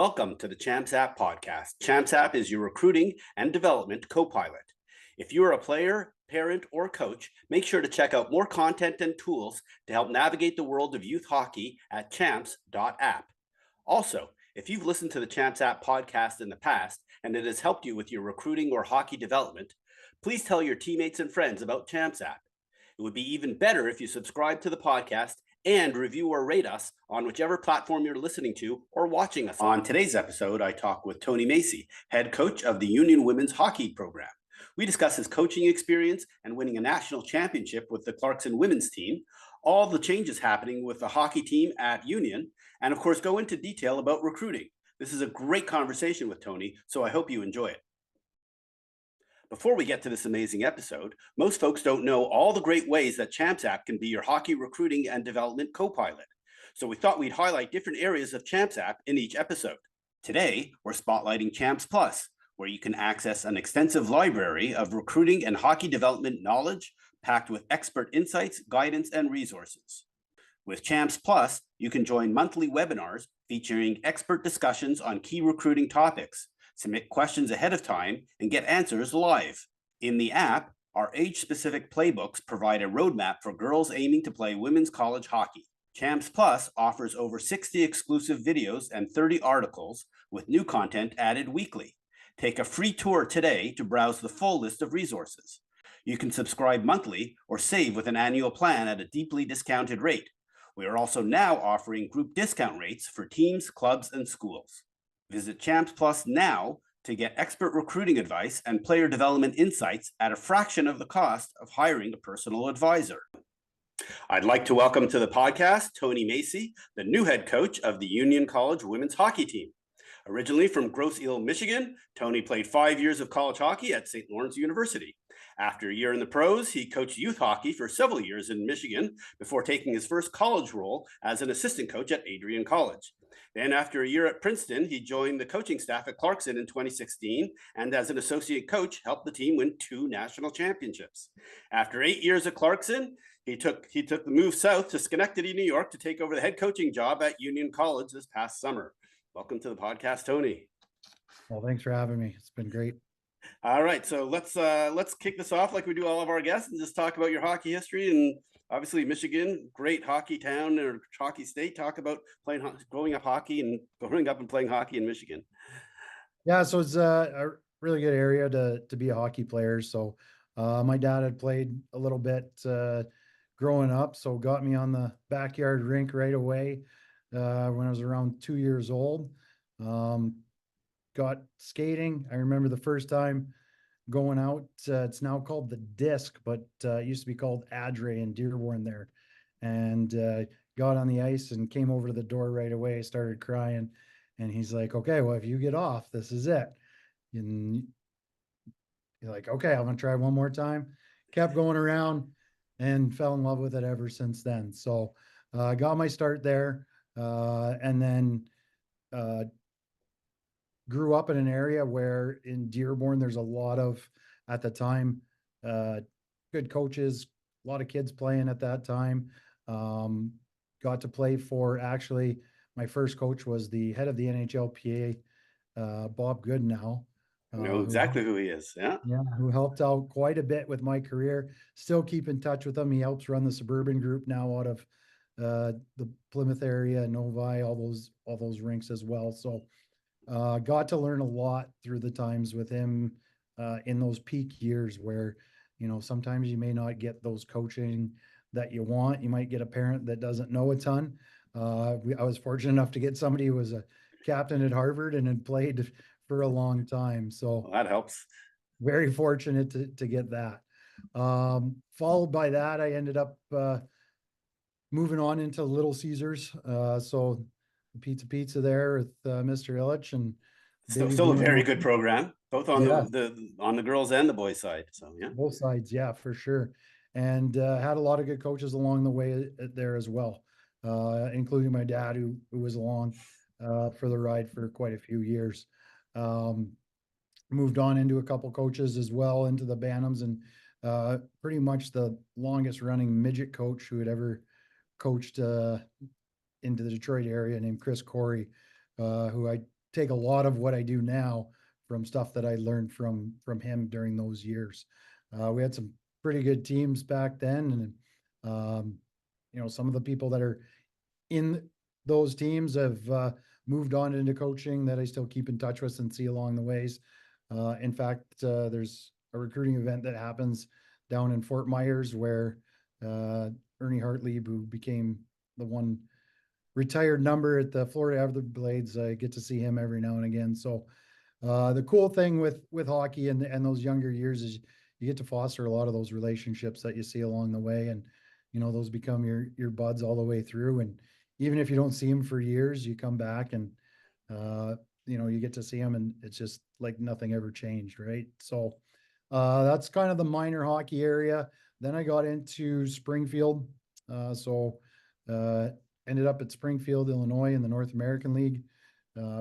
Welcome to the Champs App podcast. Champs App is your recruiting and development copilot. If you are a player, parent, or coach, make sure to check out more content and tools to help navigate the world of youth hockey at champs.app. Also, if you've listened to the Champs App podcast in the past and it has helped you with your recruiting or hockey development, please tell your teammates and friends about Champs App. It would be even better if you subscribe to the podcast and review or rate us on whichever platform you're listening to or watching us on. Today's episode, I talk with Tony Maci, head coach of the Union Women's Hockey Program. We discuss his coaching experience and winning a national championship with the Clarkson women's team, all the changes happening with the hockey team at Union, and of course go into detail about recruiting. This is a great conversation with Tony, so I hope you enjoy it. Before we get to this amazing episode, most folks don't know all the great ways that Champs App can be your hockey recruiting and development co-pilot. So we thought we'd highlight different areas of Champs App in each episode. Today, we're spotlighting Champs Plus, where you can access an extensive library of recruiting and hockey development knowledge, packed with expert insights, guidance, and resources. With Champs Plus, you can join monthly webinars featuring expert discussions on key recruiting topics, submit questions ahead of time, and get answers live. In the app, our age-specific playbooks provide a roadmap for girls aiming to play women's college hockey. Champs Plus offers over 60 exclusive videos and 30 articles with new content added weekly. Take a free tour today to browse the full list of resources. You can subscribe monthly or save with an annual plan at a deeply discounted rate. We are also now offering group discount rates for teams, clubs, and schools. Visit Champs Plus now to get expert recruiting advice and player development insights at a fraction of the cost of hiring a personal advisor. I'd like to welcome to the podcast Tony Maci, the new head coach of the Union College women's hockey team. Originally from Grosse Ile, Michigan, Tony played 5 years of college hockey at St. Lawrence University. After a year in the pros, he coached youth hockey for several years in Michigan before taking his first college role as an assistant coach at Adrian College. Then after a year at Princeton, he joined the coaching staff at Clarkson in 2016, and as an associate coach, helped the team win 2 national championships. After 8 years at Clarkson, he took the move south to Schenectady, New York to take over the head coaching job at Union College this past summer. Welcome to the podcast, Tony. Well, thanks for having me. It's been great. All right, so let's kick this off like we do all of our guests and just talk about your hockey history. And obviously Michigan, great hockey town or hockey state. Talk about growing up and playing hockey in Michigan. Yeah, so it's a really good area to be a hockey player. So my dad had played a little bit growing up, so got me on the backyard rink right away when I was around 2 years old. Got skating. I remember the first time going out. It's now called the Disc, but it used to be called Adre in Dearborn there. And got on the ice and came over to the door right away, started crying. And he's like, okay, well, if you get off, this is it. And you're like, okay, I'm going to try one more time. Kept going around and fell in love with it ever since then. So I got my start there. And then grew up in an area where in Dearborn, there's a lot of, at the time, good coaches, a lot of kids playing at that time. Got to play for, actually, my first coach was the head of the NHLPA, Bob Goodenow. I know exactly who he is. Yeah. Yeah, who helped out quite a bit with my career. Still keep in touch with him. He helps run the Suburban group now out of the Plymouth area, Novi, all those rinks as well. So got to learn a lot through the times with him in those peak years where, sometimes you may not get those coaching that you want. You might get a parent that doesn't know a ton. I was fortunate enough to get somebody who was a captain at Harvard and had played for a long time. So that helps. Very fortunate to get that. Followed by that, I ended up moving on into Little Caesars. So pizza there with Mr. Illich, and still a very good program, both on the girls and the boys side. So yeah, both sides, yeah, for sure. And had a lot of good coaches along the way there as well, including my dad, who was along for the ride for quite a few years. Moved on into a couple coaches as well into the Bantams, and pretty much the longest running midget coach who had ever coached into the Detroit area, named Chris Corey, who I take a lot of what I do now from stuff that I learned from him during those years. We had some pretty good teams back then, and some of the people that are in those teams have moved on into coaching that I still keep in touch with and see along the ways. In fact, there's a recruiting event that happens down in Fort Myers where Ernie Hartlieb, who became the one retired number at the Florida Everblades, I get to see him every now and again. So the cool thing with hockey and those younger years is you get to foster a lot of those relationships that you see along the way, and those become your buds all the way through. And even if you don't see them for years, you come back and you get to see them, and it's just like nothing ever changed, right? So that's kind of the minor hockey area. Then I got into Springfield, so ended up at Springfield, Illinois, in the North American League.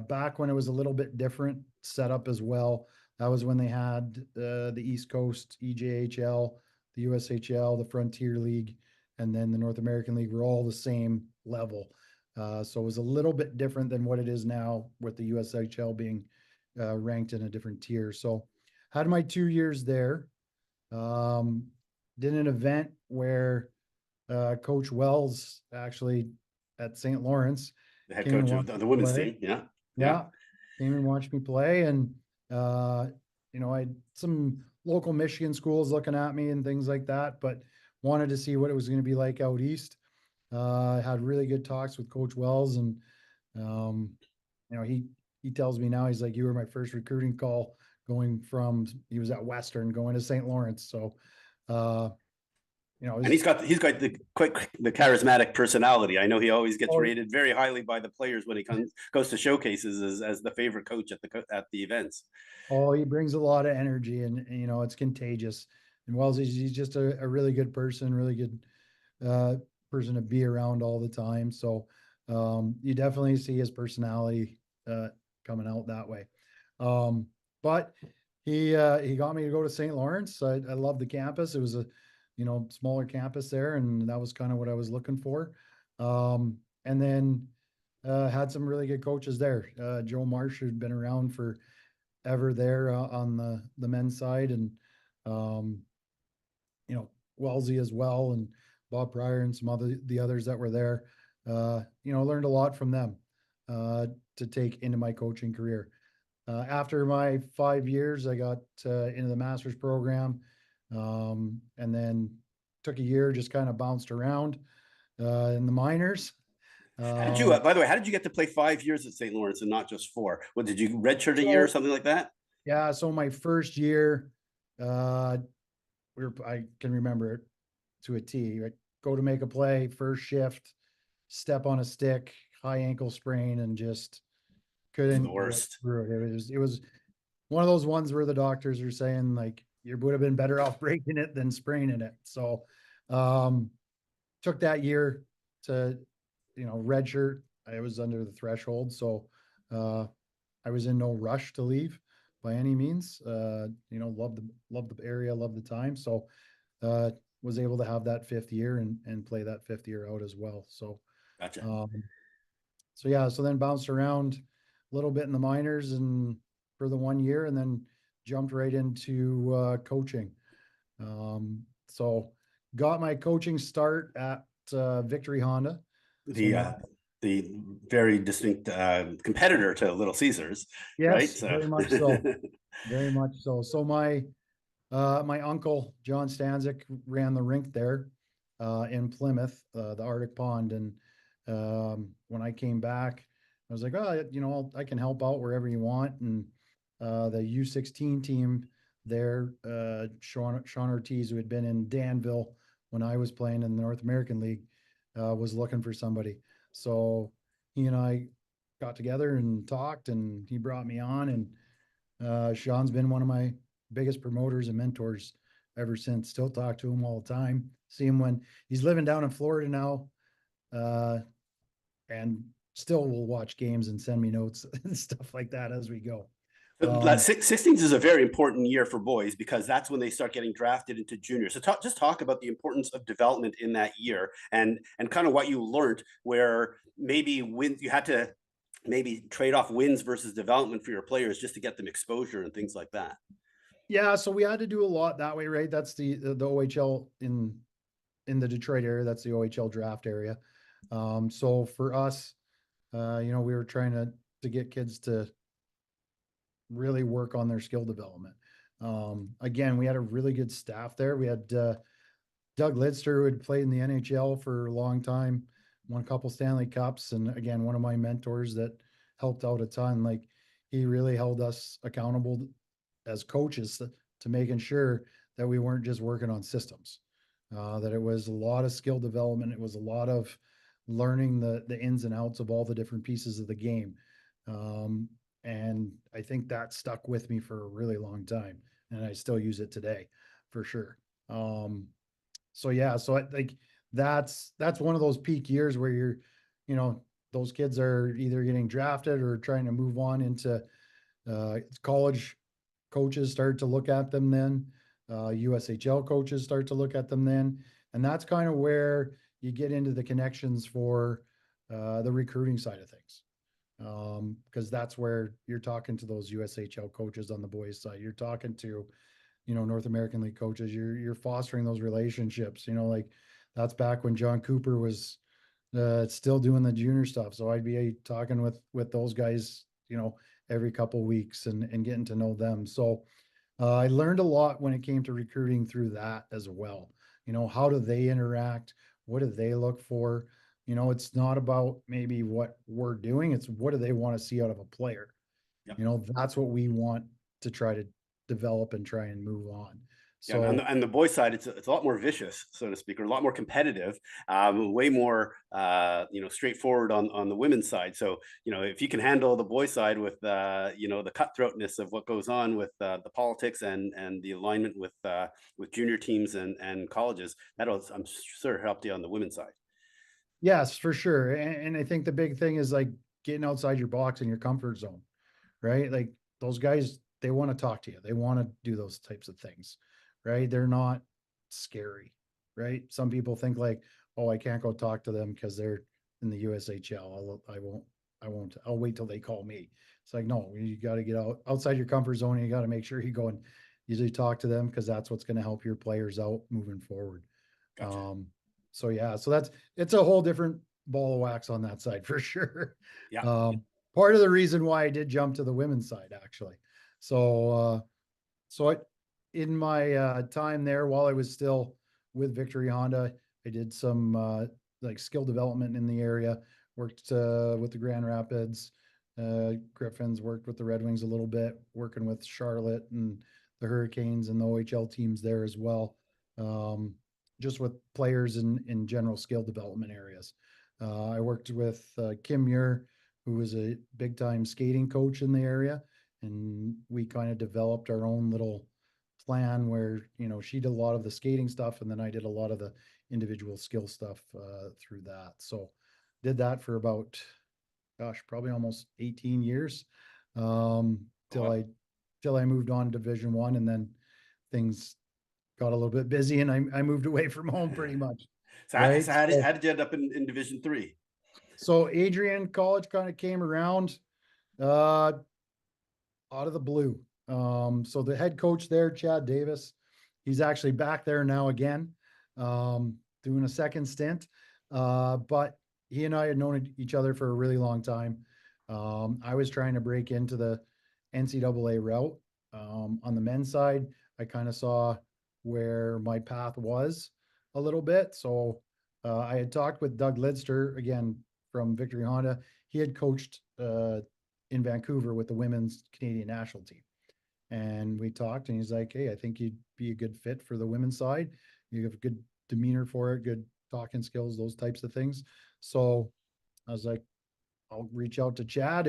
Back when it was a little bit different setup as well. That was when they had the East Coast EJHL, the USHL, the Frontier League, and then the North American League were all the same level. So it was a little bit different than what it is now, with the USHL being ranked in a different tier. So had my 2 years there. Did an event where Coach Wells, actually at St. Lawrence, The head came and coach of watched the me women's play. team. Yeah. Yeah. Yeah, came and watched me play, and I had some local Michigan schools looking at me and things like that, but wanted to see what it was going to be like out east. Had really good talks with Coach Wells, and um, he tells me now, he's like, you were my first recruiting call going from, he was at Western going to St. Lawrence. So uh, And he's got the charismatic personality. I know he always gets oh, rated very highly by the players when he goes to showcases as the favorite coach at the events. oh, he brings a lot of energy, and it's contagious. And Wells, he's just a really good person, really good uh, person to be around all the time. So you definitely see his personality coming out that way. But he got me to go to St. Lawrence. I love the campus. It was a smaller campus there, and that was kind of what I was looking for. And then had some really good coaches there. Joe Marsh, who'd been around for ever there on the men's side, and um, Wellesley as well, and Bob Pryor and some the others that were there. Learned a lot from them to take into my coaching career. After my 5 years, I got into the master's program, and then took a year, just kind of bounced around in the minors. How did you, by the way, how did you get to play 5 years at St. Lawrence and not just 4? What, did you redshirt a year or something like that? Yeah, so my first year, I can remember it to a T. Right? Go to make a play, first shift, step on a stick, high ankle sprain, and just The couldn't get worst. through it. It was one of those ones where the doctors are saying, like, you would have been better off breaking it than spraining it. So took that year to redshirt. I was under the threshold, so I was in no rush to leave by any means. Loved the area, loved the time. So was able to have that 5th year and play that 5th year out as well. So Gotcha. So then bounced around a little bit in the minors and for the 1 year, and then jumped right into coaching. So got my coaching start at Victory Honda. The very distinct competitor to Little Caesars, right? Yes, very much so. Very much so. So my uncle, John Stanzik, ran the rink there in Plymouth, the Arctic Pond. And when I came back, I was like, oh, I can help out wherever you want. And the U16 team there, Sean Ortiz, who had been in Danville when I was playing in the North American League, was looking for somebody. So he and I got together and talked, and he brought me on. And Sean's been one of my biggest promoters and mentors ever since. Still talk to him all the time. See him when he's living down in Florida now, and still will watch games and send me notes and stuff like that as we go. 16s is a very important year for boys because that's when they start getting drafted into junior. So just talk about the importance of development in that year and kind of what you learned, where maybe when you had to maybe trade off wins versus development for your players just to get them exposure and things like that. Yeah, so we had to do a lot that way, right? That's the OHL in the Detroit area. That's the OHL draft area. So for us, we were trying to get kids to really work on their skill development. Again, we had a really good staff there. We had Doug Lidster, who had played in the NHL for a long time, won a couple Stanley Cups, and again, one of my mentors that helped out a ton. Like, he really held us accountable as coaches to making sure that we weren't just working on systems, that it was a lot of skill development. It was a lot of learning the ins and outs of all the different pieces of the game. Um, and I think that stuck with me for a really long time, and I still use it today for sure. So yeah, so I think that's one of those peak years where you know, those kids are either getting drafted or trying to move on into college. Coaches start to look at them then. USHL coaches start to look at them then, and that's kind of where you get into the connections for the recruiting side of things, because that's where you're talking to those USHL coaches on the boys' side. You're talking to, North American League coaches. You're fostering those relationships. Like, that's back when John Cooper was still doing the junior stuff. So I'd be talking with those guys, every couple weeks and getting to know them. So I learned a lot when it came to recruiting through that as well. How do they interact? What do they look for? It's not about maybe what we're doing. It's what do they want to see out of a player? Yep. That's what we want to try to develop and try and move on. Yeah, and So the boys' side, it's a lot more vicious, so to speak, or a lot more competitive, way more straightforward on the women's side. So if you can handle the boys' side with the cutthroatness of what goes on with the politics and the alignment with junior teams and colleges, that'll, I'm sure, help you on the women's side. yes, for sure. And I think the big thing is like getting outside your box and your comfort zone, right? Like, those guys, they want to talk to you. They want to do those types of things, right? They're not scary, right? Some people think like, oh, I can't go talk to them because they're in the USHL. I'll wait till they call me. It's like, no, you got to get outside your comfort zone. And you got to make sure you go and usually talk to them, because that's what's going to help your players out moving forward. Gotcha. Um, so yeah, so it's a whole different ball of wax on that side for sure. Yeah. Um, Part of the reason why I did jump to the women's side, actually. So in my time there, while I was still with Victory Honda, I did some like skill development in the area. Worked with the Grand Rapids Griffins. Worked with the Red Wings a little bit. Working with Charlotte and the Hurricanes and the OHL teams there as well. Um, just with players in general skill development areas. I worked with Kim Muir, who was a big time skating coach in the area. And we kind of developed our own little plan where, she did a lot of the skating stuff, and then I did a lot of the individual skill stuff through that. So did that for about, gosh, probably almost 18 years, till Wow. I moved on to Division 1, and then things got a little bit busy, and I moved away from home pretty much. So, Right. so how did you end up in Division 3? So Adrian College kind of came around uh, out of the blue. So the head coach there, Chad Davis, he's actually back there now again, doing a second stint. But he and I had known each other for a really long time. I was trying to break into the NCAA route. On the men's side, I kind of saw where my path was a little bit. So I had talked with Doug Lidster, again, from Victory Honda. He had coached in Vancouver with the women's Canadian national team. And we talked, and he's like, hey, I think you'd be a good fit for the women's side. You have a good demeanor for it, good talking skills, those types of things. So I was like, I'll reach out to Chad.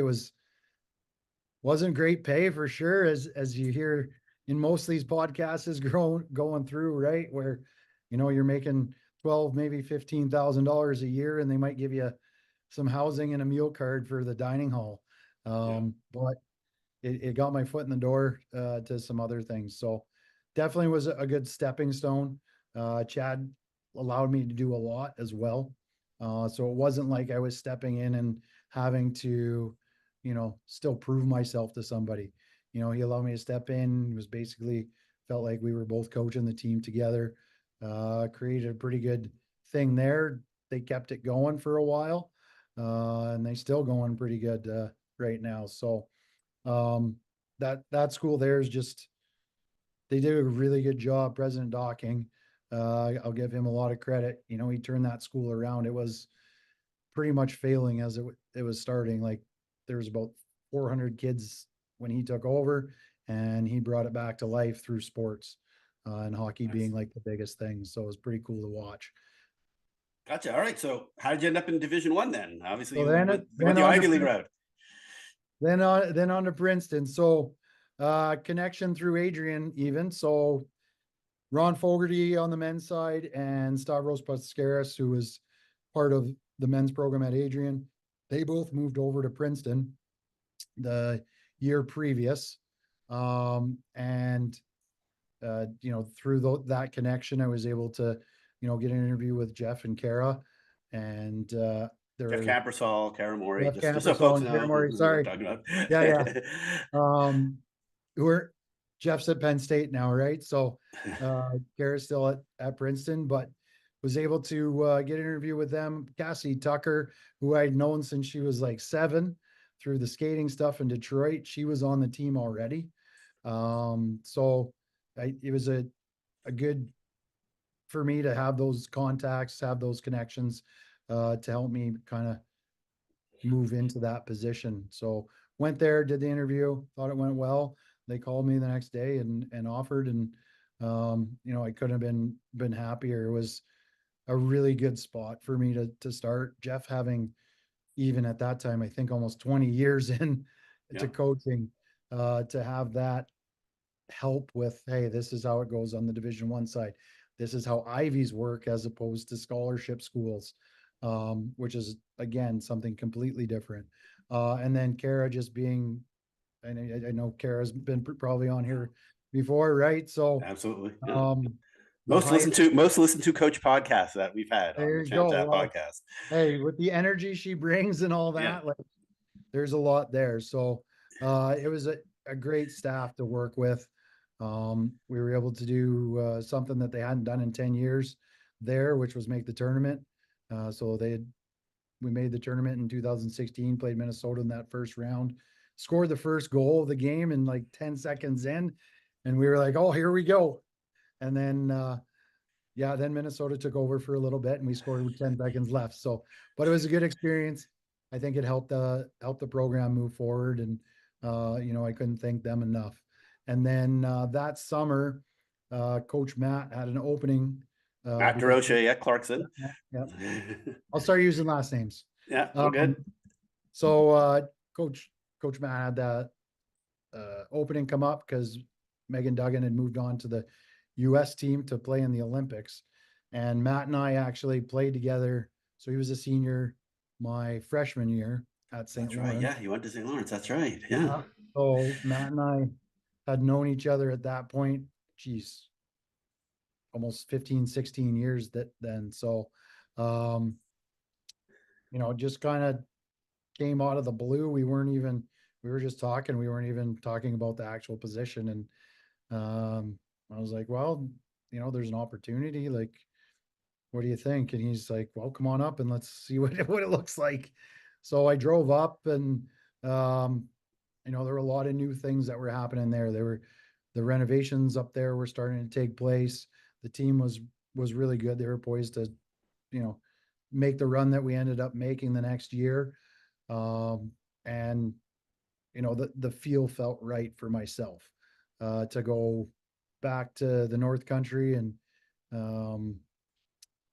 Wasn't great pay for sure, as you hear in most of these podcasts is going through, right? Where, you're making 12, maybe $15,000 a year, and they might give you some housing and a meal card for the dining hall. Yeah. But it got my foot in the door to some other things. So definitely was a good stepping stone. Chad allowed me to do a lot as well. So it wasn't like I was stepping in and having to still prove myself to somebody. He allowed me to step in. It was basically felt like we were both coaching the team together. Created a pretty good thing there. They kept it going for a while, and they still going pretty good right now. So um, that school there is just they did a really good job. President Docking, I'll give him a lot of credit. He turned that school around. It was pretty much failing as it was starting. Like there was about 400 kids when he took over, and he brought it back to life through sports, and hockey Nice. being like the biggest thing. So it was pretty cool to watch. Gotcha. All right. So how did you end up in Division One then? Obviously, So you went the Ivy League route. then on to Princeton. So connection through Adrian even. So Ron Fogarty on the men's side and Stavros Paskaris, who was part of the men's program at Adrian. They both moved over to Princeton the year previous. And through that connection, I was able to, get an interview with Jeff and Kara, and Jeff they're Campersall, Kara Mori, Jeff just so Campersall folks and Kara know Mori. who we're Sorry, talking about. yeah. Um, who are Jeff's at Penn State now, right? So Kara's still at Princeton, but was able to get an interview with them. Cassie Tucker, who I'd known since she was like 7 through the skating stuff in Detroit. She was on the team already. So it was a good for me to have those contacts, have those connections to help me kind of move into that position. So went there, did the interview, thought it went well. They called me the next day and offered, and I couldn't have been happier. It was a really good spot for me to start. Jeff having even at that time, I think almost 20 years in to Yeah. coaching, to have that help with, hey, this is how it goes on the Division I side. This is how Ivies work as opposed to scholarship schools, which is again something completely different. And then Kara just being, and I know Kara's been probably on here before, right? So Absolutely. Yeah. um, the Most high listened to coach podcasts that we've had on there the you go. Champs App Well, podcast. hey, with the energy she brings and all Yeah. that, like there's a lot there. So it was a great staff to work with. We were able to do something that they hadn't done in 10 years there, which was make the tournament. So we made the tournament in 2016, played Minnesota in that first round, scored the first goal of the game in like 10 seconds in. And we were like, oh, here we go. And then, then Minnesota took over for a little bit and we scored with 10 seconds left. So, but it was a good experience. I think it helped the program move forward, and I couldn't thank them enough. And then that summer, Coach Matt had an opening. Matt Because DeRoche at Clarkson. yeah, I'll start using last names. Yeah, we're good. So Coach Matt had that opening come up because Megan Duggan had moved on to the U.S. team to play in the Olympics, and Matt and I actually played together. So he was a senior my freshman year at St. That's Lawrence. right. Yeah, you went to St. Lawrence. That's right. Yeah. So Matt and I had known each other at that point. Geez, almost 15, 16 years then. So, um, just kind of came out of the blue. We were just talking. We weren't even talking about the actual position. And I was like, well, there's an opportunity. Like, what do you think? And he's like, well, come on up and let's see what it looks like. So I drove up, and there were a lot of new things that were happening there. The renovations up there were starting to take place. The team was really good. They were poised to, make the run that we ended up making the next year. And the feel felt right for myself to go back to the North Country and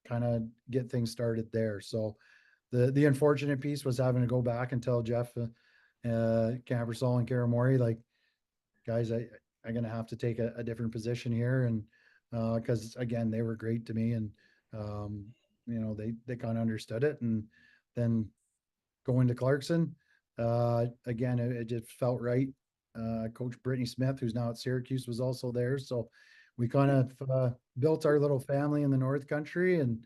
kind of get things started there. So the unfortunate piece was having to go back and tell Jeff, Campersall and Kara Mori, like, guys, I'm gonna have to take a different position here, and because again, they were great to me, and they kind of understood it, and then going to Clarkson, again, it just felt right. Coach Brittany Smith, who's now at Syracuse, was also there, so we kind of built our little family in the North Country, and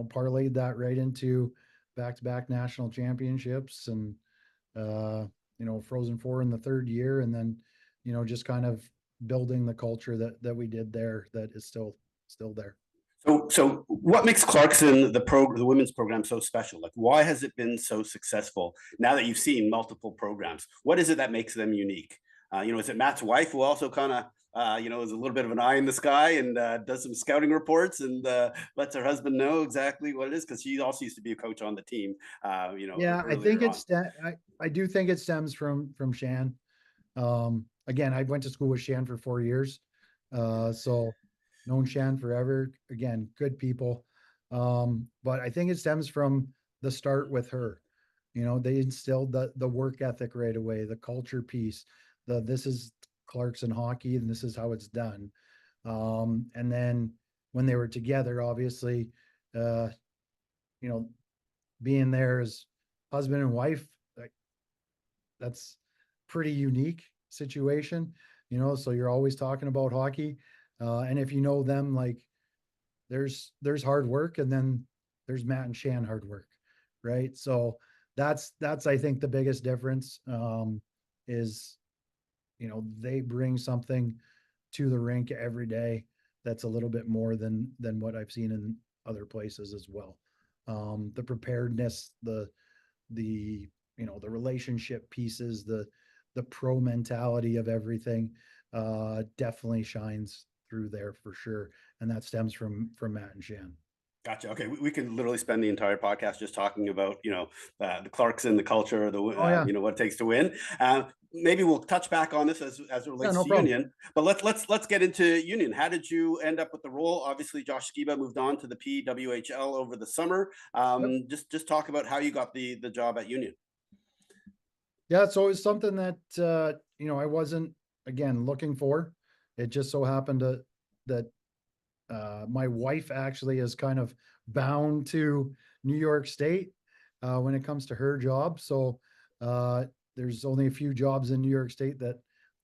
parlayed that right into back-to-back national championships and, Frozen Four in the third year. And then, just kind of building the culture that we did there that is still there. So what makes Clarkson, the women's program, so special? Like, why has it been so successful now that you've seen multiple programs? What is it that makes them unique? Is it Matt's wife who also kind of, is a little bit of an eye in the sky and does some scouting reports and lets her husband know exactly what it is? Because she also used to be a coach on the team, Yeah, I think earlier on. I do think it stems from Shan. Again, I went to school with Shan for 4 years. So known Shan forever. Again, good people. But I think it stems from the start with her. They instilled the work ethic right away, the culture piece, this is Clarkson hockey and this is how it's done. And then when they were together, obviously, uh, being there as husband and wife, like, that's pretty unique situation, so you're always talking about hockey. And if you know them, like, there's hard work and then there's Matt and Shan hard work, right? So that's I think the biggest difference, is, they bring something to the rink every day that's a little bit more than what I've seen in other places as well. The preparedness, the relationship pieces, the pro mentality of everything, definitely shines through there for sure. And that stems from Matt and Shan. Gotcha. Okay, we could literally spend the entire podcast just talking about the Clarkson, the culture, Oh yeah. what it takes to win. Maybe we'll touch back on this as it Yeah, relates no to problem. Union. But let's get into Union. How did you end up with the role? Obviously, Josh Skiba moved on to the PWHL over the summer. Yep. Just talk about how you got the job at Union. Yeah, so it was something that I wasn't, again, looking for. It just so happened that my wife actually is kind of bound to New York State when it comes to her job. So uh, there's only a few jobs in New York State that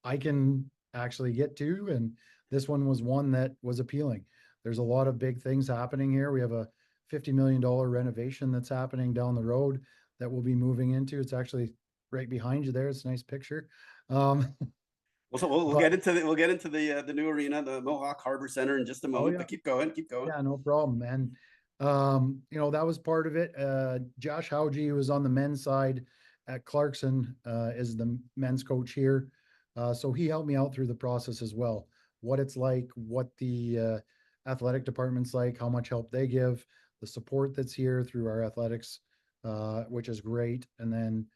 I can actually get to, and this one was one that was appealing. There's a lot of big things happening here. We have a $50 million renovation that's happening down the road that we'll be moving into. It's actually right behind you there. It's a nice picture. Um, Well, so we'll but get into the new arena, the Mohawk Harbor Center, in just a oh moment. yeah, But keep going, keep going. yeah, no problem. And that was part of it. Josh Howgie, who was on the men's side at Clarkson, is the men's coach here. So he helped me out through the process as well. What it's like, what the athletic department's like, how much help they give, the support that's here through our athletics, which is great. And then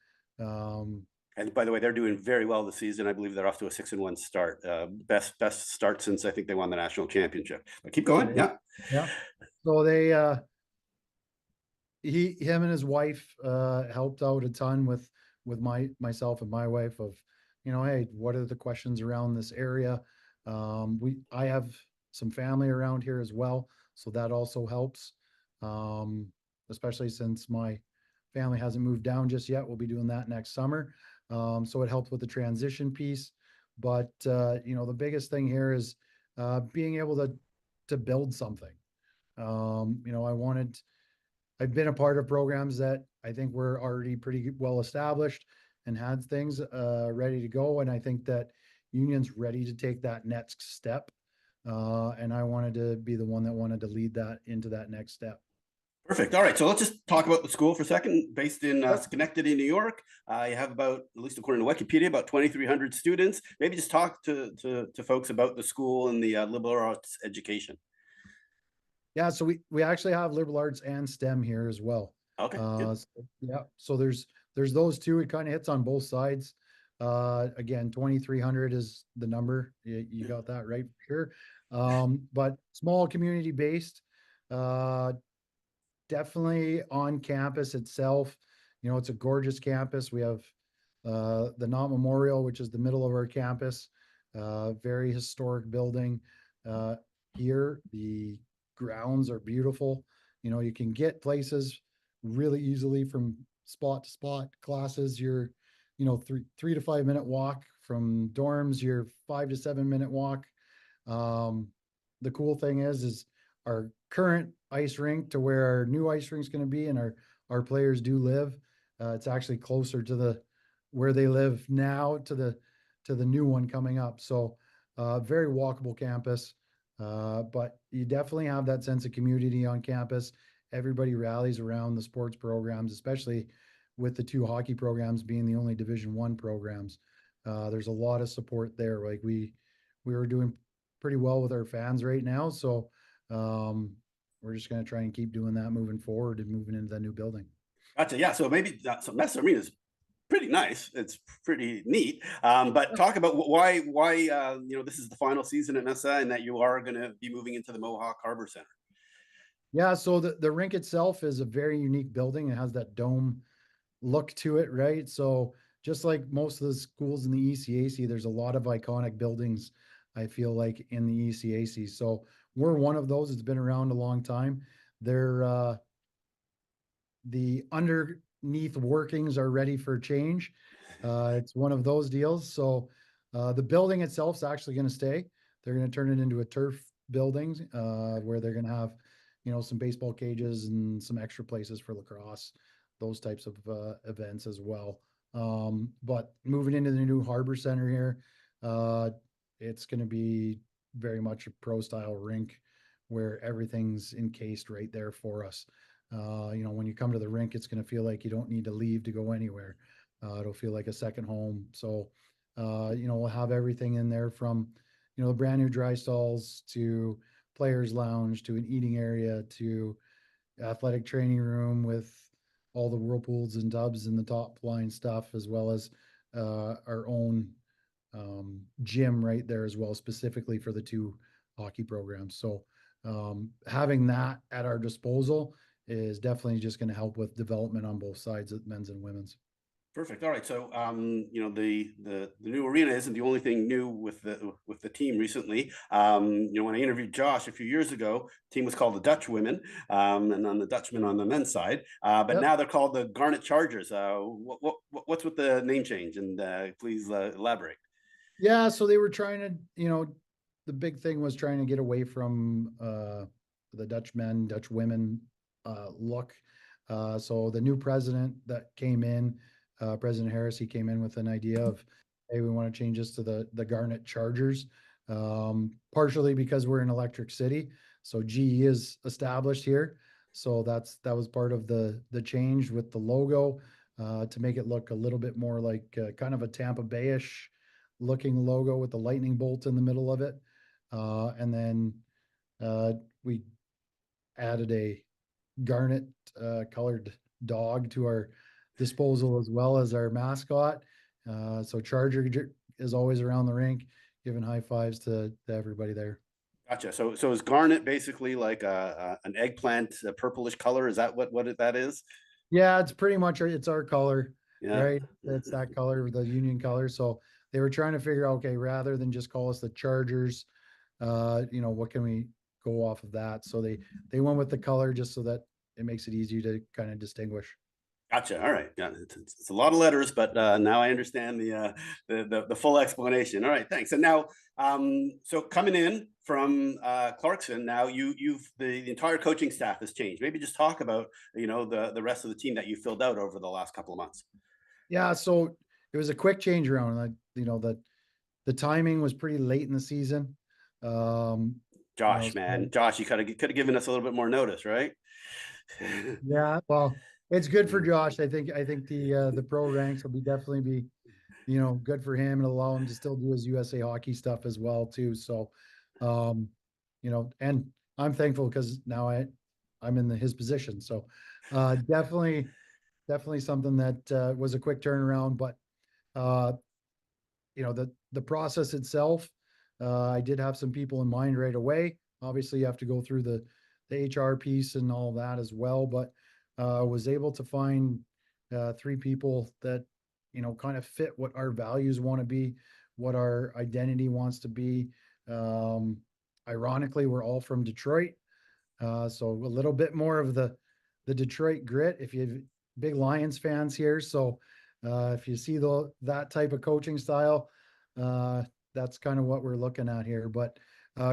And by the way, they're doing very well this season. I believe they're off to a 6-1 start. Best start since I think they won the national championship. But keep going. Yeah. yeah. So they him and his wife helped out a ton with myself and my wife of, hey, what are the questions around this area? I have some family around here as well, so that also helps. Especially since my family hasn't moved down just yet. We'll be doing that next summer. So it helped with the transition piece. But the biggest thing here is being able to build something. I've been a part of programs that I think were already pretty well established and had things ready to go. And I think that Union's ready to take that next step. And I wanted to be the one that wanted to lead that into that next step. Perfect. All right. So let's just talk about the school for a second. Based in Yep. Schenectady, New York, you have about, at least according to Wikipedia, about 2,300 students. Maybe just talk to folks about the school and the liberal arts education. Yeah, so we actually have liberal arts and STEM here as well. Okay. Yeah. Yeah, so there's those two. It kind of hits on both sides. Again, 2,300 is the number. You got that right for sure. But small community based, definitely on campus itself. It's a gorgeous campus. We have the Knott Memorial, which is the middle of our campus, very historic building. Here, the grounds are beautiful. You can get places really easily from spot to spot. Classes, you're, 3 to 5 minute walk from dorms. You're 5 to 7 minute walk. The cool thing is our current ice rink to where our new ice rink is going to be, and our our players do live. It's actually closer to the where they live now to the new one coming up. So very walkable campus. But you definitely have that sense of community on campus. Everybody rallies around the sports programs, especially with the two hockey programs being the only Division I programs. There's a lot of support there. Like we were doing pretty well with our fans right now, so we're just going to try and keep doing that moving forward and moving into the new building. Gotcha. Yeah. So maybe so Mesa Arena is pretty nice. It's pretty neat. But talk about why this is the final season at Mesa and that you are going to be moving into the Mohawk Harbor Center. Yeah, so the rink itself is a very unique building. It has that dome look to it, right? So just like most of the schools in the ECAC, there's a lot of iconic buildings, I feel like, in the ECAC. So we're one of those. It's been around a long time. They're the underneath workings are ready for change. It's one of those deals. So the building itself is actually going to stay. They're going to turn it into a turf building where they're going to have, some baseball cages and some extra places for lacrosse, those types of events as well. But moving into the new Harbor Center here, it's going to be very much a pro style rink where everything's encased right there for us. When you come to the rink, it's going to feel like you don't need to leave to go anywhere. It'll feel like a second home. So, we'll have everything in there from, the brand new dry stalls to players lounge to an eating area to athletic training room with all the whirlpools and tubs and the top line stuff, as well as our own gym right there as well, specifically for the two hockey programs. So having that at our disposal is definitely just going to help with development on both sides, of men's and women's. Perfect. All right. So, the new arena isn't the only thing new with the team recently. When I interviewed Josh a few years ago, the team was called the Dutch Women, and then the Dutchmen on the men's side. But Yep. now they're called the Garnet Chargers. What's with the name change? And please elaborate. Yeah, so they were trying to, the big thing was trying to get away from the Dutch men, Dutch women look. So the new president that came in, President Harris, he came in with an idea of, hey, we want to change this to the Garnet Chargers, partially because we're in Electric City. So GE is established here. So that was part of the change with the logo to make it look a little bit more like kind of a Tampa Bay-ish looking logo with the lightning bolt in the middle of it. And then we added a garnet colored dog to our disposal as well as our mascot. So Charger is always around the rink, giving high fives to everybody there. Gotcha. So is Garnet basically like an eggplant, a purplish color? Is that what that is? Yeah, it's pretty much it's our color, Yeah. right? It's that color, the Union color. So they were trying to figure out, okay, rather than just call us the Chargers, what can we go off of that? So they went with the color just so that it makes it easier to kind of distinguish. Gotcha. All right. Yeah, it's a lot of letters, but now I understand the full explanation. All right, thanks. And now, so coming in from Clarkson, now the entire coaching staff has changed. Maybe just talk about the rest of the team that you filled out over the last couple of months. Yeah, so it was a quick change around. The timing was pretty late in the season. Josh, man, Josh, you could have given us a little bit more notice, right? Yeah, well, it's good for Josh. I think the pro ranks will definitely be, good for him and allow him to still do his USA hockey stuff as well too. So, and I'm thankful because now I'm in his position. So, definitely something that was a quick turnaround, but uh, the process itself, I did have some people in mind right away. Obviously, you have to go through the HR piece and all that as well, but was able to find three people that kind of fit what our values want to be, what our identity wants to be. Ironically, we're all from Detroit, so a little bit more of the Detroit grit. If you have big Lions fans here, so if you see that type of coaching style, that's kind of what we're looking at here. But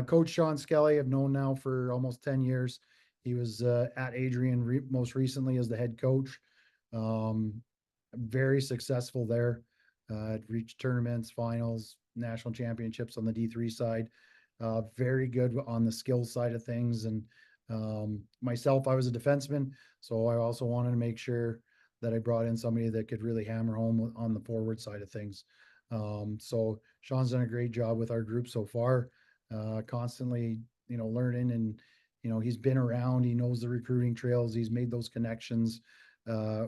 Coach Sean Skelly, I've known now for almost 10 years. He was at Adrian most recently as the head coach. Um, very successful there. Reached tournaments, finals, national championships on the D3 side. Very good on the skill side of things. And myself, I was a defenseman, so I also wanted to make sure that I brought in somebody that could really hammer home on the forward side of things. So Sean's done a great job with our group so far, constantly, learning, and, he's been around, he knows the recruiting trails, he's made those connections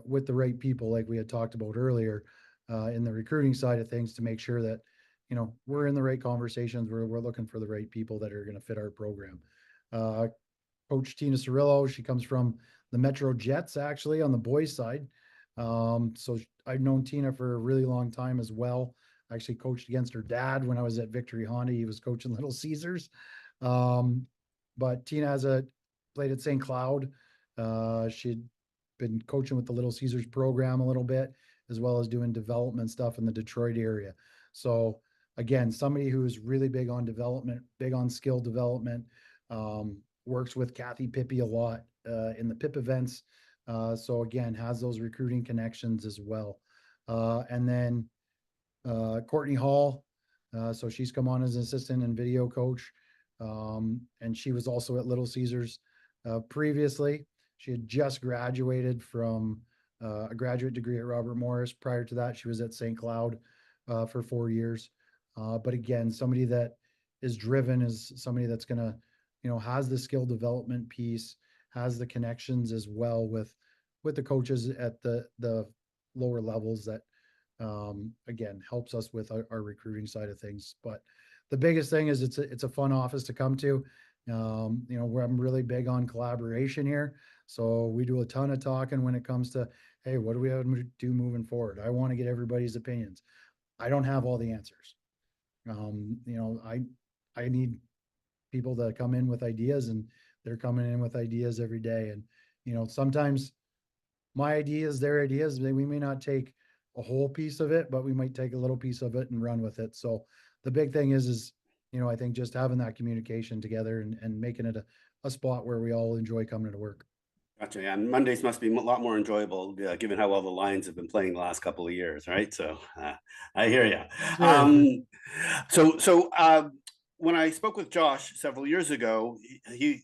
with the right people, like we had talked about earlier, in the recruiting side of things, to make sure that, we're in the right conversations, we're looking for the right people that are going to fit our program. Uh, Coach Tina Cirillo, she comes from the Metro Jets, actually, on the boys side. So I've known Tina for a really long time as well. I actually coached against her dad when I was at Victory Honda. He was coaching Little Caesars. Um, but Tina played at St. Cloud. She'd been coaching with the Little Caesars program a little bit, as well as doing development stuff in the Detroit area. So again, somebody who is really big on development, big on skill development, works with Kathy Pippi a lot in the PIP events. So again, has those recruiting connections as well. And then Courtney Hall. So she's come on as an assistant and video coach. And she was also at Little Caesars previously. She had just graduated from a graduate degree at Robert Morris. Prior to that, she was at St. Cloud for 4 years. But again, somebody that is driven, is somebody that's going to, has the skill development piece, has the connections as well with the coaches at the lower levels, that again helps us with our recruiting side of things. But the biggest thing is it's a fun office to come to. Where I'm really big on collaboration here, so we do a ton of talking when it comes to, hey, what do we have to do moving forward? I want to get everybody's opinions. I don't have all the answers. I need people that come in with ideas, and they're coming in with ideas every day. And sometimes my ideas, their ideas, we may not take a whole piece of it, but we might take a little piece of it and run with it. So the big thing is I think just having that communication together, and making it a spot where we all enjoy coming to work. Gotcha. Yeah, and Mondays must be a lot more enjoyable, given how well the Lions have been playing the last couple of years, right? So I hear you. Sure. When I spoke with Josh several years ago, we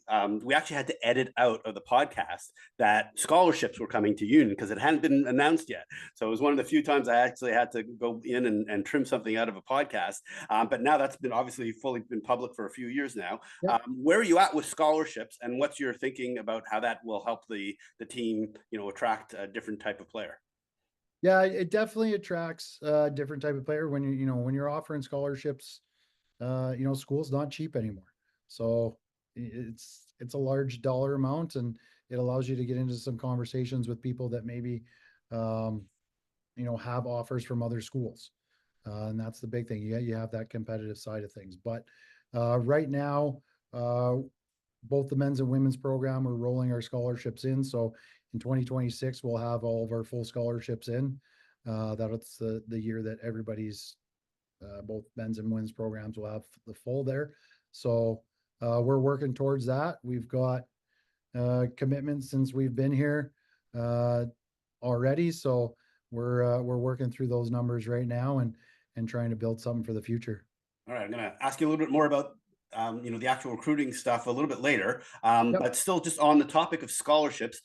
actually had to edit out of the podcast that scholarships were coming to Union because it hadn't been announced yet. So it was one of the few times I actually had to go in and trim something out of a podcast. But now that's been obviously fully been public for a few years now. Yep. Where are you at with scholarships, and what's your thinking about how that will help the team, attract a different type of player? Yeah, it definitely attracts a different type of player when when you're offering scholarships. School's not cheap anymore. So it's a large dollar amount, and it allows you to get into some conversations with people that maybe um, have offers from other schools. And that's the big thing. You have that competitive side of things. But right now, both the men's and women's program are rolling our scholarships in. So in 2026, we'll have all of our full scholarships in. That's the year that everybody's both men's and women's programs will have the full there. So we're working towards that. We've got commitments since we've been here already. So we're working through those numbers right now, and trying to build something for the future. All right, I'm going to ask you a little bit more about the actual recruiting stuff a little bit later, Yep. but still just on the topic of scholarships,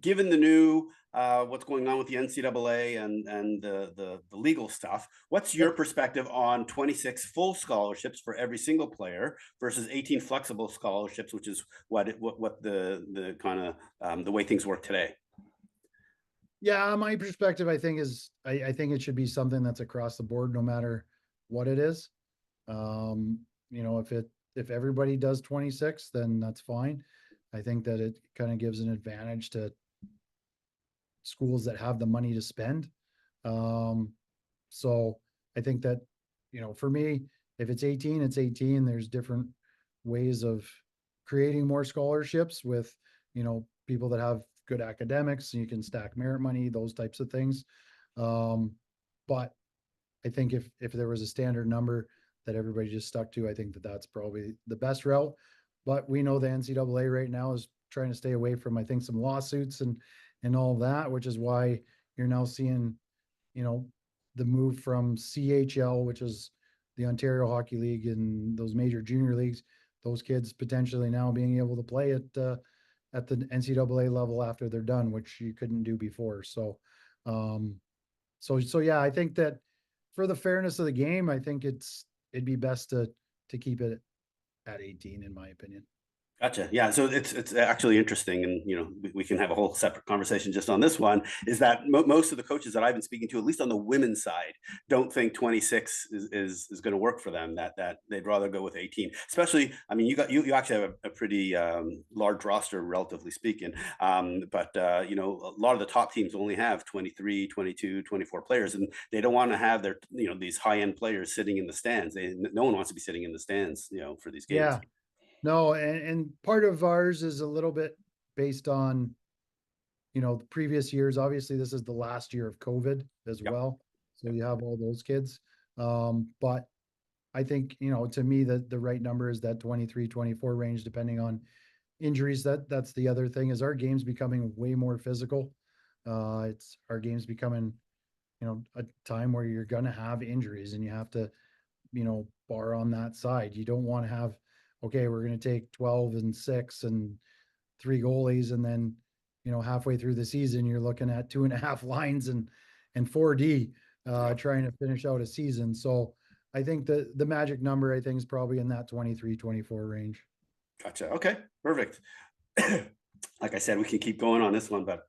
given the new what's going on with the NCAA and the legal stuff, what's your Yep. perspective on 26 full scholarships for every single player versus 18 flexible scholarships, which is what the kind of the way things work today? Yeah, my perspective, I think, is I think it should be something that's across the board, no matter what it is. Um, if everybody does 26, then that's fine. I think that it kind of gives an advantage to schools that have the money to spend. Um, so I think that, for me, if it's 18, it's 18. There's different ways of creating more scholarships with, people that have good academics, and you can stack merit money, those types of things. But I think if there was a standard number that everybody just stuck to, I think that that's probably the best route. But we know the NCAA right now is trying to stay away from, I think, some lawsuits and all that, which is why you're now seeing, you know, the move from CHL, which is the Ontario Hockey League, and those major junior leagues, those kids potentially now being able to play at the NCAA level after they're done, which you couldn't do before. So, yeah, I think that for the fairness of the game, I think it'd be best to keep it at 18, in my opinion. Gotcha. Yeah. So it's actually interesting, and we can have a whole separate conversation just on this one. Is that most of the coaches that I've been speaking to, at least on the women's side, don't think 26 is going to work for them. That they'd rather go with 18. Especially, I mean, you actually have a pretty large roster, relatively speaking. But a lot of the top teams only have 23, 22, 24 players, and they don't want to have their these high end players sitting in the stands. No one wants to be sitting in the stands, for these games. Yeah. No, and part of ours is a little bit based on, the previous years. Obviously, this is the last year of COVID as Yep. well. So you have all those kids. But I think, to me, the right number is that 23, 24 range, depending on injuries. That's the other thing, is our game's becoming way more physical. It's our game's becoming, a time where you're gonna have injuries and you have to, bar on that side. You don't want to have, okay, we're going to take 12 and 6 and 3 goalies, and then, halfway through the season, you're looking at 2.5 lines and 4D, trying to finish out a season. So I think the magic number, I think, is probably in that 23, 24 range. Gotcha. Okay. Perfect. Like I said, we can keep going on this one, but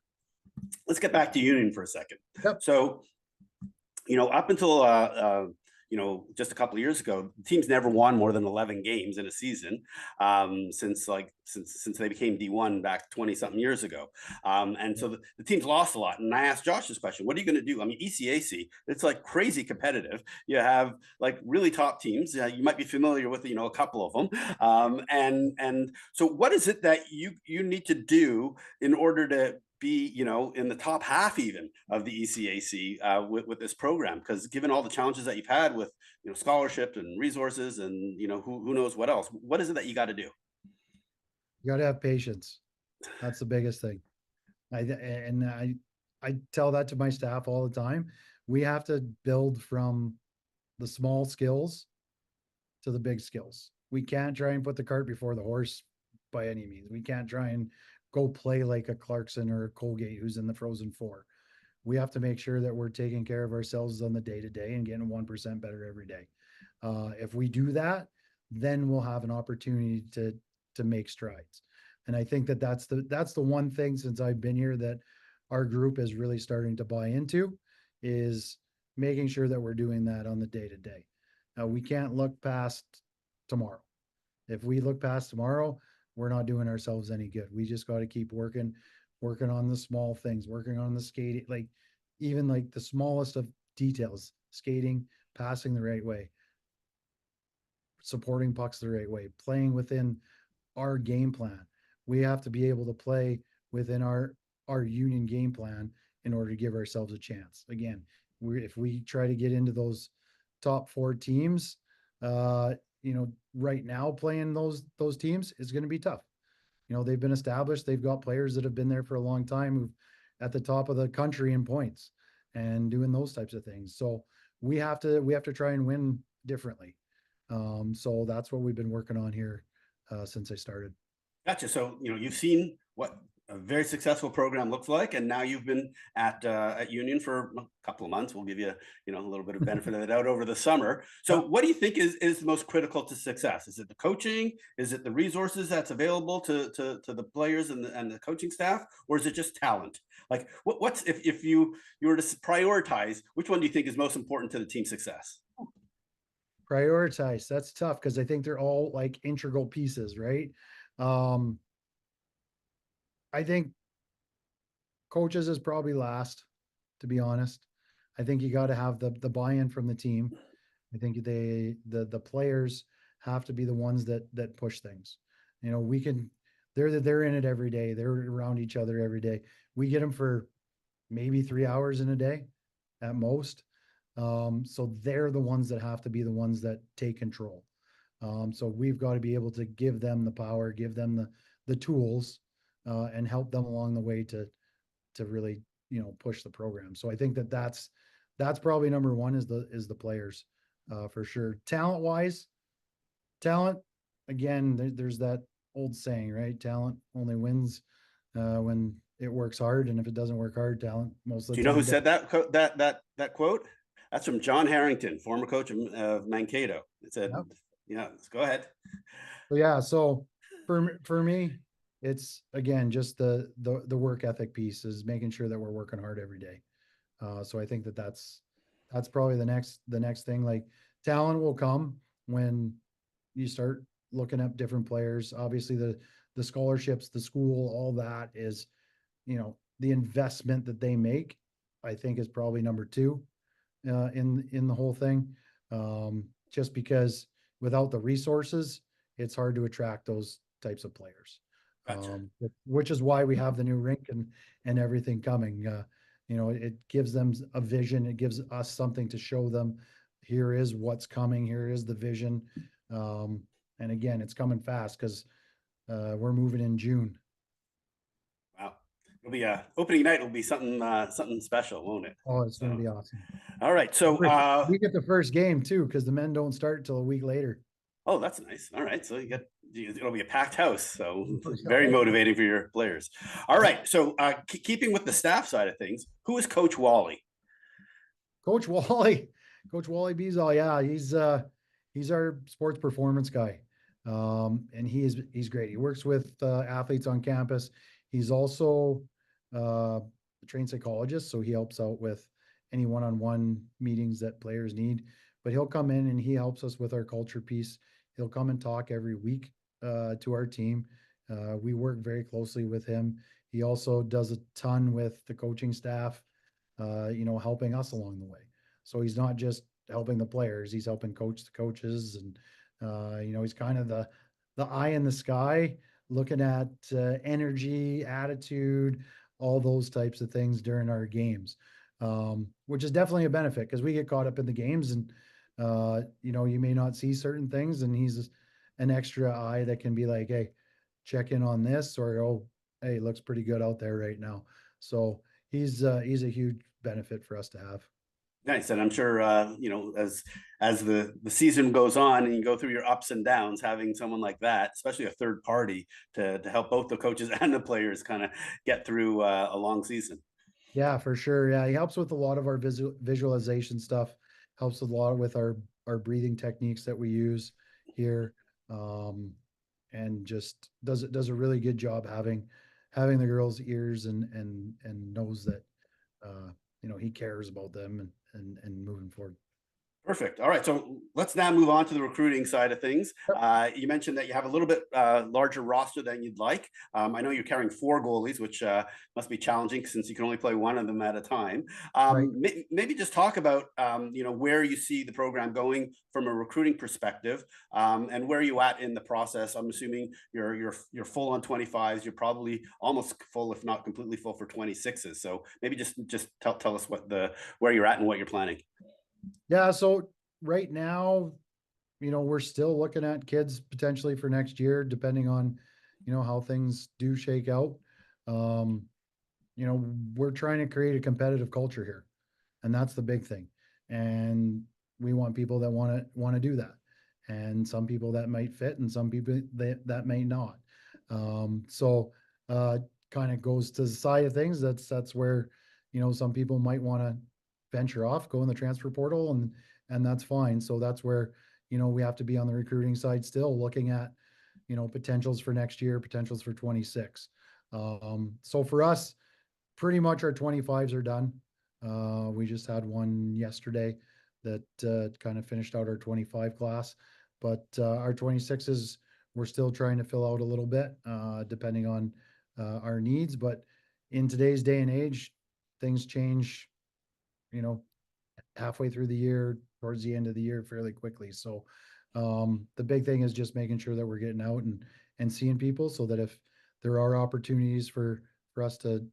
let's get back to Union for a second. Yep. So, up until just a couple of years ago, teams never won more than 11 games in a season, since they became D1 back 20 something years ago. And so the teams lost a lot. And I asked Josh this question: what are you going to do? I mean, ECAC, it's like crazy competitive. You have like really top teams. You might be familiar with, a couple of them. And so what is it that you need to do in order to be, in the top half even of the ECAC with this program? Because given all the challenges that you've had with, scholarship and resources and, who knows what else, what is it that you got to do? You got to have patience. That's the biggest thing. I tell that to my staff all the time. We have to build from the small skills to the big skills. We can't try and put the cart before the horse by any means. We can't try and go play like a Clarkson or a Colgate who's in the Frozen Four. We have to make sure that we're taking care of ourselves on the day to day and getting 1% better every day. If we do that, then we'll have an opportunity to make strides. And I think that's the one thing since I've been here that our group is really starting to buy into, is making sure that we're doing that on the day to day. Now, we can't look past tomorrow. If we look past tomorrow, we're not doing ourselves any good. We just got to keep working on the small things, working on the skating, like even like the smallest of details, skating, passing the right way, supporting pucks the right way, playing within our game plan. We have to be able to play within our Union game plan in order to give ourselves a chance. Again, if we try to get into those top 4 teams, right now playing those teams is going to be tough. They've been established. They've got players that have been there for a long time, who've at the top of the country in points and doing those types of things. So we have to try and win differently. So that's what we've been working on here since I started. Gotcha. So, you've seen what a very successful program looks like, and now you've been at Union for a couple of months. We'll give you, a little bit of benefit of the doubt over the summer. So, what do you think is the most critical to success? Is it the coaching? Is it the resources that's available to the players and the coaching staff, or is it just talent? Like, what's if you were to prioritize, which one do you think is most important to the team's success? Prioritize. That's tough because I think they're all like integral pieces, right? I think coaches is probably last, to be honest. I think you got to have the buy-in from the team. I think the players have to be the ones that push things. They're in it every day. They're around each other every day. We get them for maybe 3 hours in a day at most. So they're the ones that have to be the ones that take control. So we've got to be able to give them the power, give them the tools and help them along the way to really, push the program. So I think that's probably number one is the players, for sure. Talent, again, there's that old saying, right? Talent only wins when it works hard, and if it doesn't work hard, talent most of Do you the know who time does. said that quote? That's from John Harrington, former coach of Mankato. It said, Yep. "Yeah, let's go ahead." So yeah, so for me, it's again just the work ethic piece is making sure that we're working hard every day. So I think that's probably the next thing. Like talent will come when you start looking up different players. Obviously, the scholarships, the school, all that is, the investment that they make. I think is probably number two in the whole thing. Just because without the resources, it's hard to attract those types of players. Gotcha. Which is why we have the new rink and everything coming. It gives them a vision. It gives us something to show them. Here is what's coming. Here is the vision. And again, it's coming fast because we're moving in June. Wow, it'll be opening night. Will be something special, won't it? Oh, it's going to So, be awesome. all right. So, We get the first game too because the men don't start until a week later. oh, that's nice. All right. So it'll be a packed house. So very Oh, motivating for your players. All right. So keeping with the staff side of things, who is Coach Wally? Coach Wally, Coach Wally Beazall, yeah, he's our sports performance guy, and he's great. He works with athletes on campus. He's also a trained psychologist, so he helps out with any one-on-one meetings that players need. But he'll come in and he helps us with our culture piece. He'll come and talk every week to our team. We work very closely with him. He also does a ton with the coaching staff, helping us along the way. So he's not just helping the players; he's helping coach the coaches, and he's kind of the eye in the sky, looking at energy, attitude, all those types of things during our games, which is definitely a benefit because we get caught up in the games, and you may not see certain things, and he's an extra eye that can be like, hey, check in on this, or oh, hey, it looks pretty good out there right now. So he's a huge benefit for us to have. Nice, and I'm sure as the season goes on and you go through your ups and downs, having someone like that, especially a third party, to help both the coaches and the players kind of get through a long season. Yeah, for sure. Yeah, he helps with a lot of our visualization stuff. Helps a lot with our breathing techniques that we use here, um, and just does a really good job having the girls' ears and knows that he cares about them and moving forward. Perfect. All right. So let's now move on to the recruiting side of things. Yep. You mentioned that you have a little bit larger roster than you'd like. I know you're carrying 4 goalies, which must be challenging since you can only play one of them at a time. Right. Maybe just talk about where you see the program going from a recruiting perspective, and where are you at in the process. I'm assuming you're full on 25s. You're probably almost full, if not completely full, for 26s. So maybe just tell us where you're at and what you're planning. Yeah. So right now, we're still looking at kids potentially for next year, depending on, how things do shake out. Um, we're trying to create a competitive culture here, and that's the big thing. And we want people that want to do that, and some people that might fit, and some people that may not. So kind of goes to the side of things. That's where some people might want to venture off, go in the transfer portal, and that's fine. So that's where we have to be on the recruiting side still, looking at potentials for next year, potentials for 26. So for us, pretty much our 25s are done. We just had one yesterday that kind of finished out our 25 class, but our 26s we're still trying to fill out a little bit, depending on our needs. But in today's day and age, things change, you know, halfway through the year, towards the end of the year, fairly quickly. So the big thing is just making sure that we're getting out and seeing people, so that if there are opportunities for us to,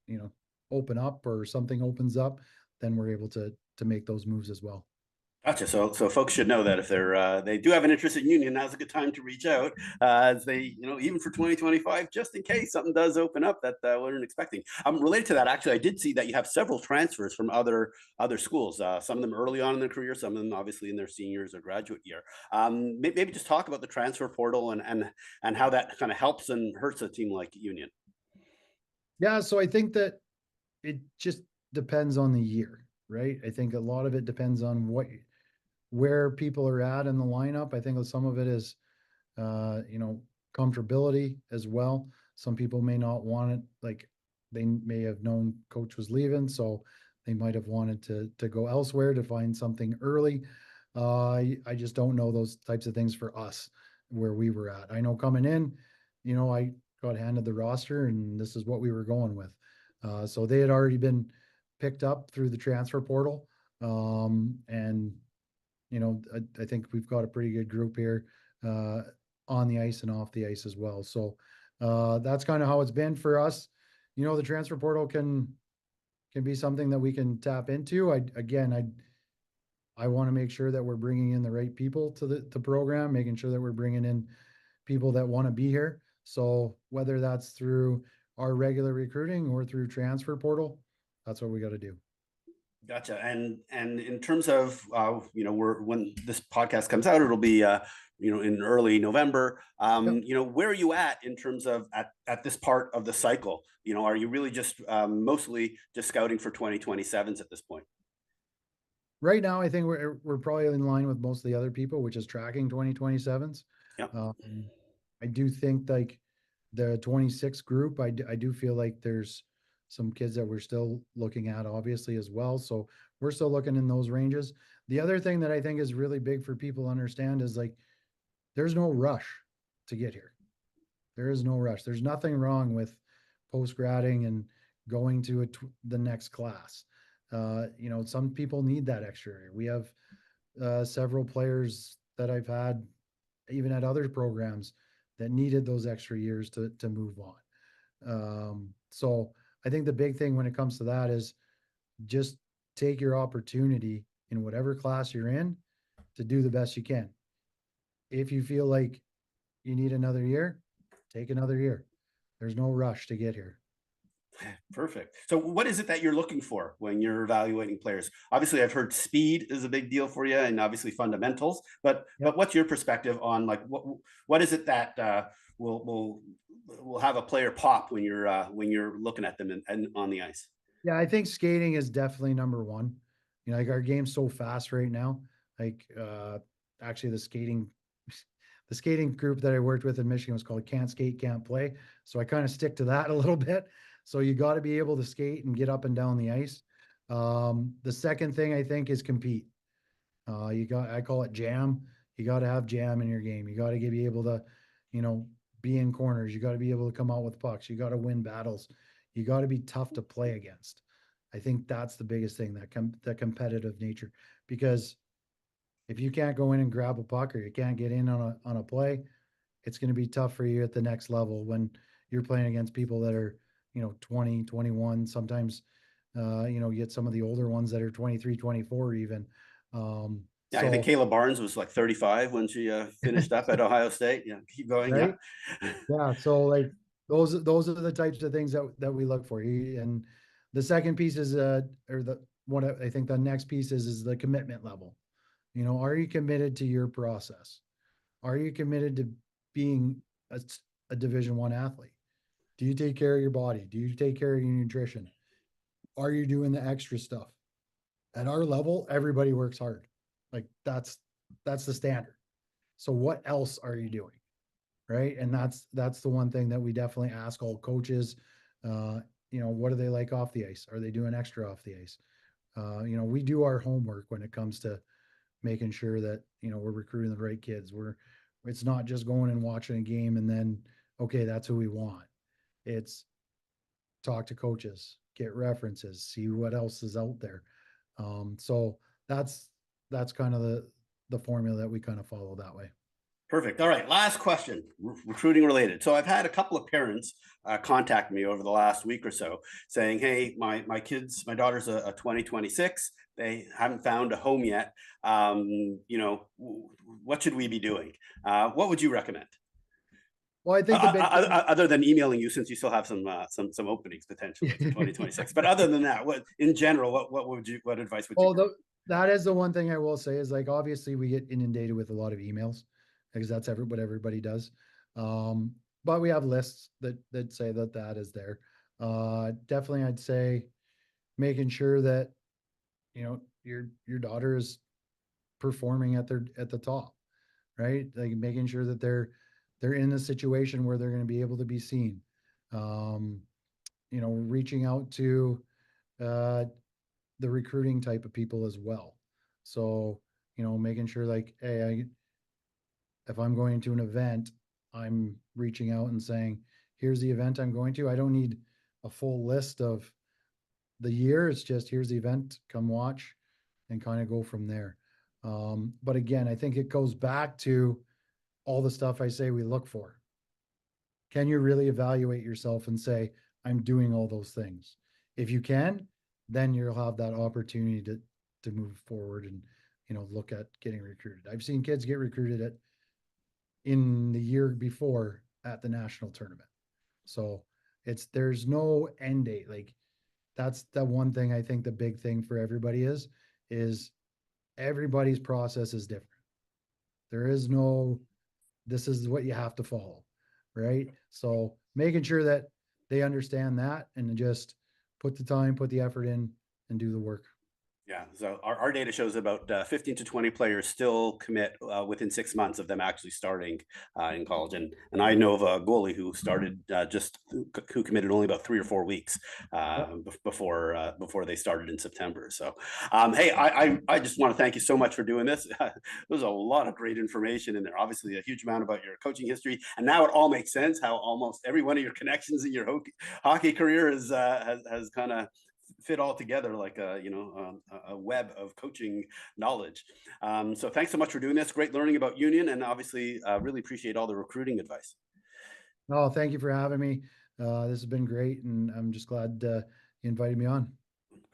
you know, open up or something opens up, then we're able to make those moves as well. Gotcha. So folks should know that if they do have an interest in union, now's a good time to reach out, as they, even for 2025, just in case something does open up that we weren't expecting. Related to that, actually, I did see that you have several transfers from other schools. Some of them early on in their career, some of them obviously in their seniors or graduate year. Maybe just talk about the transfer portal and how that kind of helps and hurts a team like Union. Yeah, so I think that it just depends on the year, right? I think a lot of it depends on where people are at in the lineup. I think some of it is you know, comfortability as well. Some people may not want it, like they may have known coach was leaving, so they might have wanted to go elsewhere to find something early. I just don't know those types of things for us where we were at. I know coming in, I got handed the roster and this is what we were going with. So they had already been picked up through the transfer portal. And I think we've got a pretty good group here. On the ice and off the ice as well. So that's kind of how it's been for us. The transfer portal can be something that we can tap into. I want to make sure that we're bringing in the right people to the program, making sure that we're bringing in people that want to be here. So whether that's through our regular recruiting or through transfer portal, that's what we got to do. Gotcha. And in terms of when this podcast comes out, it'll be in early November. Yep. Where are you at in terms of at this part of the cycle? Are you really just mostly just scouting for 2027s at this point? Right now, I think we're probably in line with most of the other people, which is tracking 2027s. Yeah. I do think like the 26 group, I do feel like there's some kids that we're still looking at, obviously, as well. So we're still looking in those ranges. The other thing that I think is really big for people to understand is like there's no rush to get here. There is no rush. There's nothing wrong with post-gradding and going to the next class. Some people need that extra. We have several players that I've had, even at other programs, that needed those extra years to move on. So I think the big thing when it comes to that is just take your opportunity in whatever class you're in to do the best you can. If you feel like you need another year, take another year. There's no rush to get here. Perfect. So what is it that you're looking for when you're evaluating players? Obviously, I've heard speed is a big deal for you and obviously fundamentals, but Yep. what's your perspective on like what is it that will have a player pop when you're looking at them and on the ice? Yeah, I think skating is definitely number one. Like our game's so fast right now. Like actually the skating group that I worked with in Michigan was called Can't Skate, Can't Play. So I kind of stick to that a little bit. So you got to be able to skate and get up and down the ice. The second thing I think is compete. I call it jam. You got to have jam in your game. You got to be able to, you know, be in corners. You got to be able to come out with pucks. You got to win battles. You got to be tough to play against. I think that's the biggest thing, that competitive nature, because if you can't go in and grab a puck or you can't get in on a play, it's going to be tough for you at the next level when you're playing against people that are, 20, 21, sometimes, you get some of the older ones that are 23, 24 even. Yeah, I think So, Kayla Barnes was like 35 when she finished up at Ohio State. Yeah, keep going. Yeah. right. Yeah. So like those are the types of things that we look for. And the second piece is, or the one, I think the next piece is the commitment level. Are you committed to your process? Are you committed to being a Division 1 athlete? Do you take care of your body? Do you take care of your nutrition? Are you doing the extra stuff? At our level, everybody works hard. Like that's the standard. So what else are you doing? Right. And that's the one thing that we definitely ask all coaches. What do they like off the ice? Are they doing extra off the ice? We do our homework when it comes to making sure that we're recruiting the right kids. It's not just going and watching a game and then okay, that's who we want. It's talk to coaches, get references, see what else is out there. So that's kind of the formula that we kind of follow that way. Perfect. All right. Last question, recruiting related. So I've had a couple of parents contact me over the last week or so saying, hey, my kids, my daughter's a 2026. They haven't found a home yet. What should we be doing? What would you recommend? Well, I think the big thing, Other than emailing you, since you still have some openings potentially for 2026. But other than that, what in general, what advice would you well, give? that is the one thing I will say is like, obviously we get inundated with a lot of emails because that's what everybody does. Um, but we have lists that say that is there. Definitely I'd say making sure that, your daughter is performing at the top, right? Like making sure that they're in a situation where they're going to be able to be seen. Um, reaching out to uh, the recruiting type of people as well. So, making sure like, hey, if I'm going to an event, I'm reaching out and saying, here's the event I'm going to. I don't need a full list of the year. It's just here's the event, come watch and kind of go from there. But again, I think it goes back to all the stuff I say we look for. Can you really evaluate yourself and say, I'm doing all those things? If you can, then you'll have that opportunity to move forward and, look at getting recruited. I've seen kids get recruited in the year before at the national tournament. So there's no end date. Like that's the one thing I think the big thing for everybody is everybody's process is different. There is no, this is what you have to follow, right? So making sure that they understand that and just put the time, put the effort in and do the work. Yeah, so our data shows about 15 to 20 players still commit within 6 months of them actually starting in college. And I know of a goalie who started who committed only about 3 or 4 weeks before they started in September. So, hey, I just want to thank you so much for doing this. There's a lot of great information in there. Obviously, a huge amount about your coaching history, and now it all makes sense how almost every one of your connections in your hockey career has kind of fit all together like a web of coaching knowledge. So thanks so much for doing this. Great learning about Union, and obviously really appreciate all the recruiting advice. No, thank you for having me. This has been great, and I'm just glad you invited me on.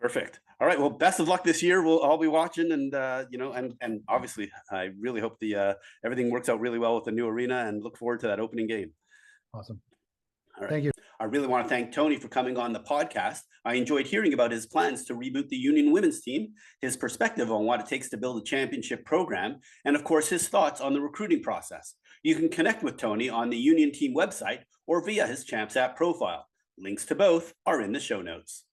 Perfect. All right. Well, best of luck this year. We'll all be watching, and and obviously, I really hope the everything works out really well with the new arena, and look forward to that opening game. Awesome. All right. Thank you. I really want to thank Tony for coming on the podcast. I enjoyed hearing about his plans to reboot the Union women's team, his perspective on what it takes to build a championship program, and of course, his thoughts on the recruiting process. You can connect with Tony on the Union team website or via his Champs app profile. Links to both are in the show notes.